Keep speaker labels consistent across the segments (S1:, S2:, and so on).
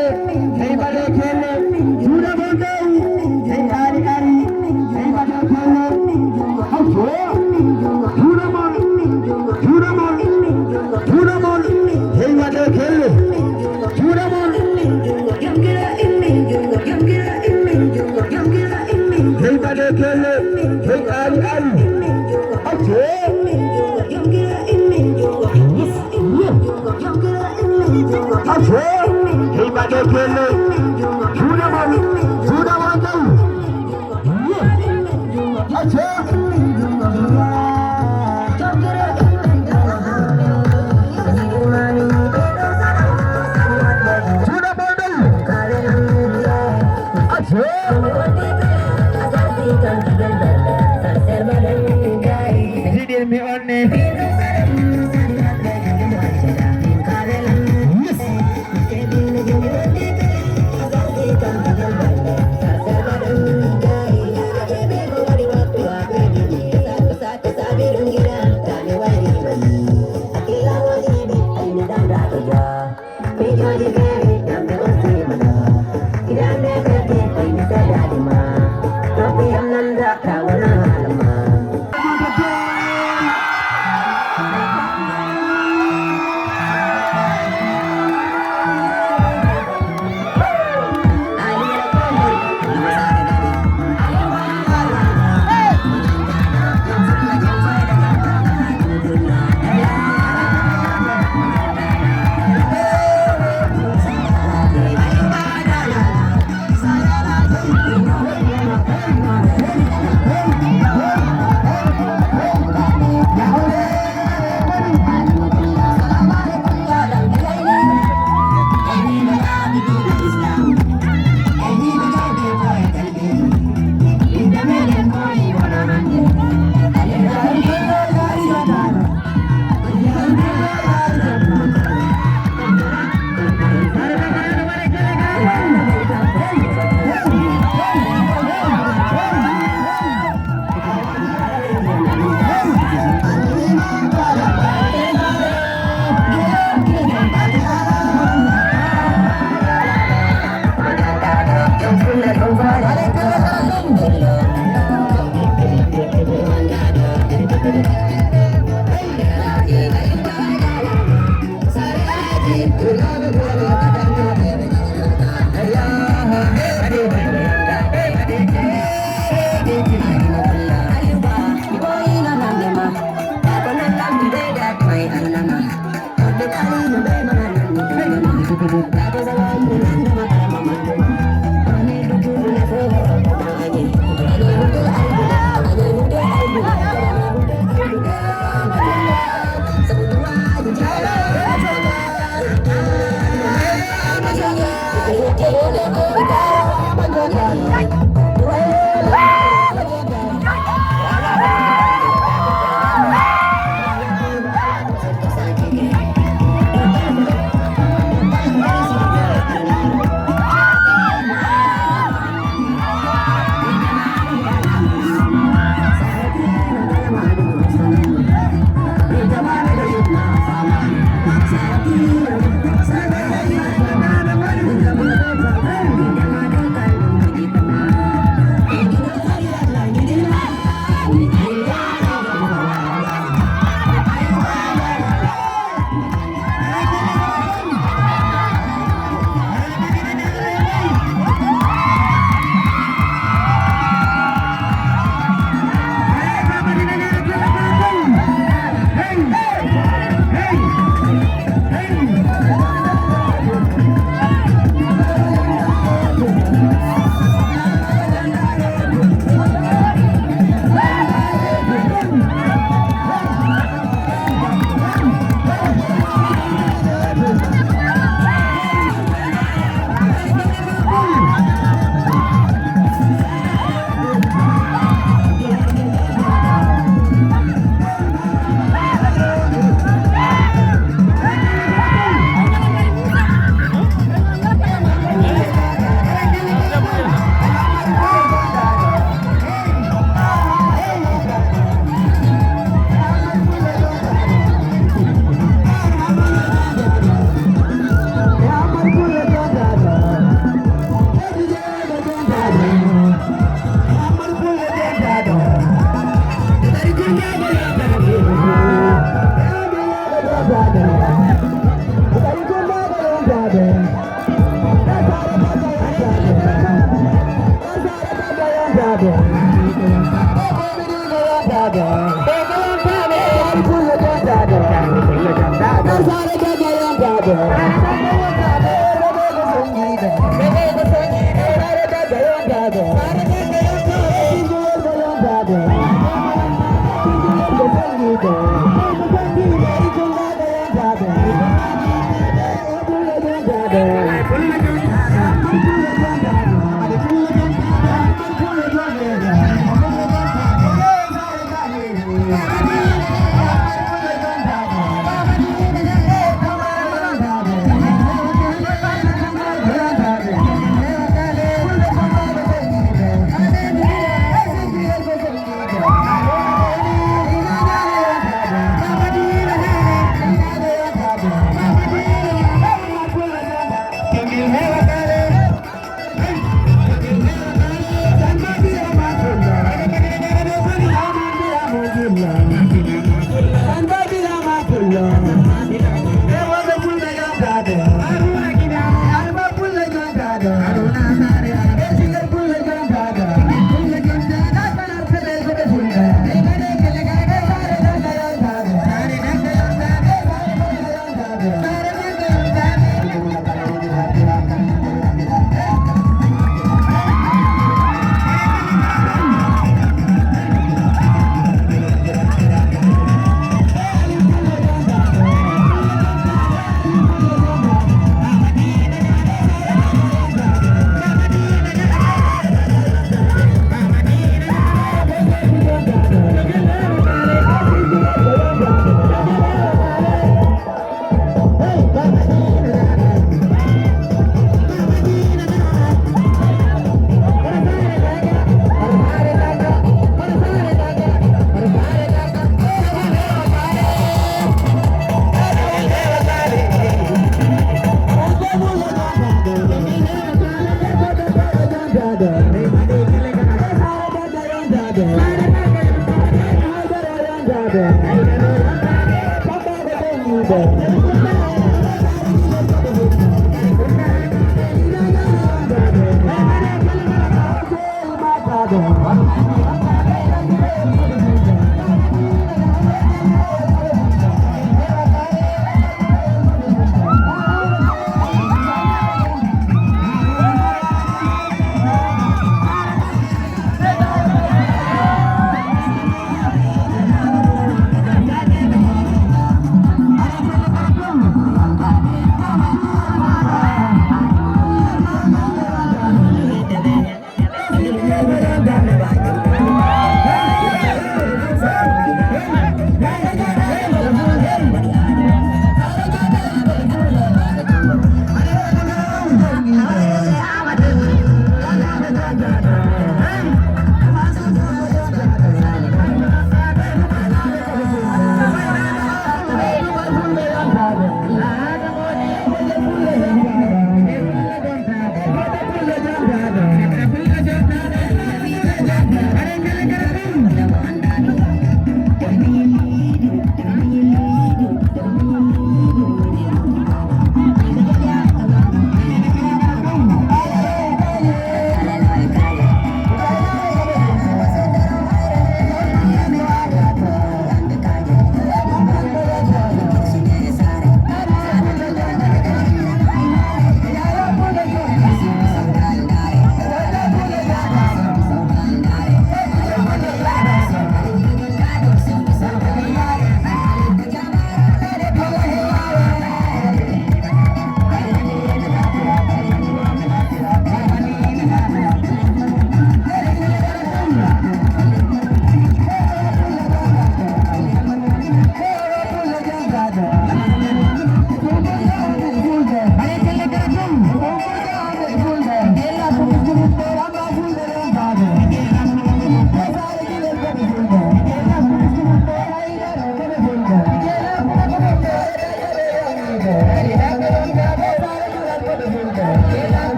S1: Hey!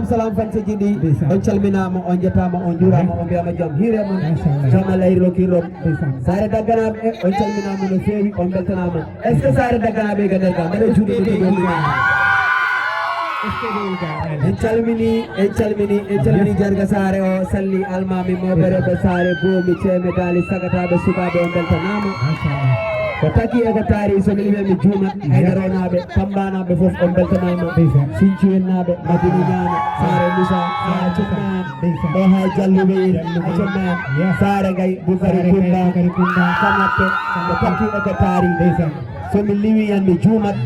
S1: Salam fansi jidi on calminama on jetama on jurama on biyama jam hirema jama layro kirom sare daganaɓe on calminama no fewi on beltanama est ce que sare daganaɓe gadel ga mbaɗa juuɗe ɗo en calmini jarga sare o salli almami moɓere ɓe sare bomi ceeme dali sagataɓe sukaɓe on beltanama ko taki e ko taari so mi mi juuma haydaronaɓe pambanaɓe fof on beltanama sincuwennaɓe madini ñaana saare moussa ha cumman o ha jalluɓe ha cumman saare gay bukari kunda kanappe ko taki e ko taari so mi liwi yan mi juumat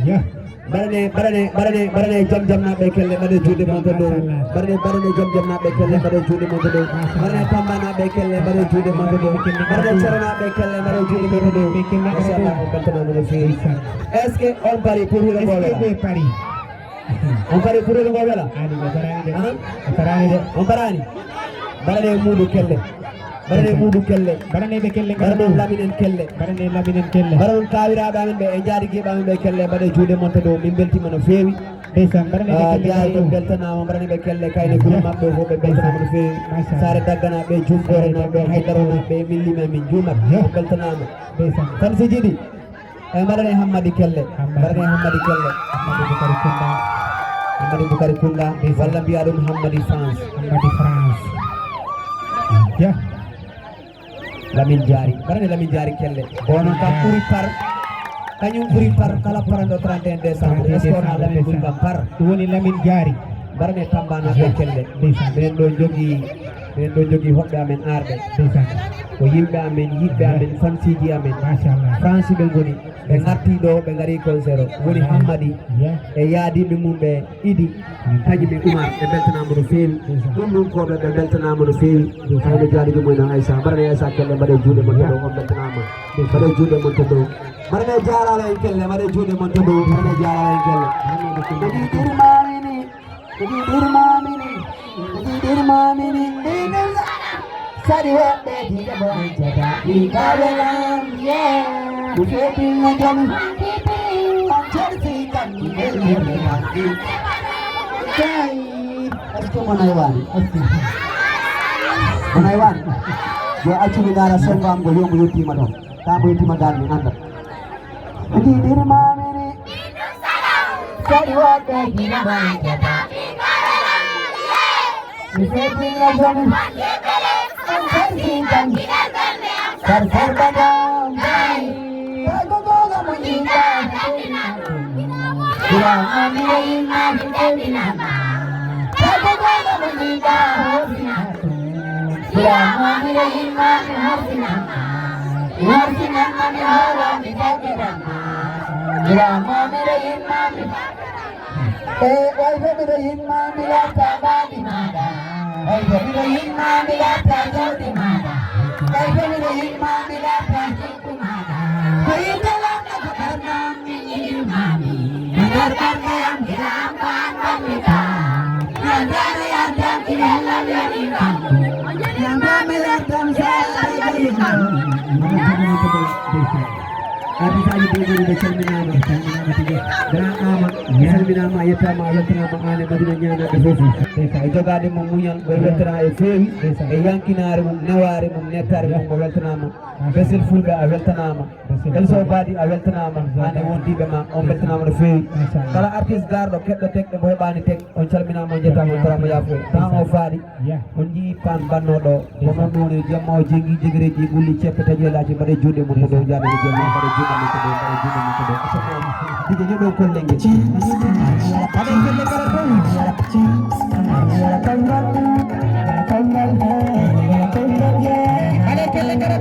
S1: barane jam naɓe kelle mbaɗe juuɗe monta dow barane jam naɓe kelle mbaɗe juuɗe monta dow barane pamba naɓe kelle mbaɗe juuɗe monta dow barane cero naɓe kelle mbaɗe juuɗe monta dow inchallah on beltanama no feewi est ce que on pari pour hiɗo ngo wela on pari pour hiɗo ngo wela on parani barane muuɗu kelle barane muudu kelle barane be kelle barane laminen kelle baron kawiraɓe amen ɓe e jaarigiɓe amen ɓe kelle mbaɗe juuɗe monta dow min beltima no feewi jaari ɗum beltanama barane ɓe kelle kayne gure mabɓe fof ɓe beltanama no feewi saare dagganaɓe jumɓore naɓe haydaronaɓe min limi min juumat beltanama tan si jiiɗi e mbaɗane hammadi kelle mbaɗane hammadi kelle hammadi boukari kunda walla mbiya ɗum hammadi france Lamin Jari kelle bonon kam ɓuri par kañum ɓuri par kala parando 31 décembre est ce que ona Lamin ɓuri kam par ɗum woni Lamin Jari mbarane tambanaɓe kelle minen ɗo jogui hoɓɓe amen arɓe ko yimɓe amen yiɗɓe amen fansiji amen franci ɓe goni ɓe garti ɗo ɓe gari concert o woni hammadi e yaadiɓe mum ɓe iɗi kañum e oumar ɓe beltanama no feewi ɗum ɗum koɓe ɓe beltanama no feewi hayno jaalijo mumen Aissa mbarane Aissa kelle mbaɗe juuɗe mon to ɗo on beltanama mbaɗe juuɗe mon to ɗo mbarane jarala en kelle mbaɗe juuɗe mon to ɗo mbarane jarala en kelle ɗiɗirmamini sadi woɓɓe diga bon jada ɗigaɓelam ɗu fetinga jami on certi kamɗi ɗelɗeɗeɗi kay est ce que monay wani monay wani yo accumi dara sengam go yomo yettima toon kambo yettima dal mi anda ɗiɗirmamini sadi woɓɓe diga bon jada ɗu fetinga jami Abisaaji degori ɓe calminama grand ama salminama yettama weltanama ane madina ñanaɓe foof e jogade mum muñal ɓe weltana e feewi e yankinare mum neware mum nettare mum mo weltanama besel fulɓe a weltanama elso baadi a weltanama ane wondiɓe ma on beltanama no feewi kala artiste garɗo keɗɗo tekɗe mo heɓani tek on calminama on jettama on tarama yaafo temps o faaɗi on jii pan bannoɗo ko noon ɗumwoni jamma o jegui jegreji ɓulli ceppe taƴelaji mbaɗe juuɗe mum ko dow jaɓede jomma mbaɗe juuɗe mum ko dow mbaɗe juuɗe mum ko dow dije ñoɗo kollenge aɗa kelle kala aɗa kelle kala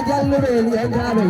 S1: जल वेली अंधारे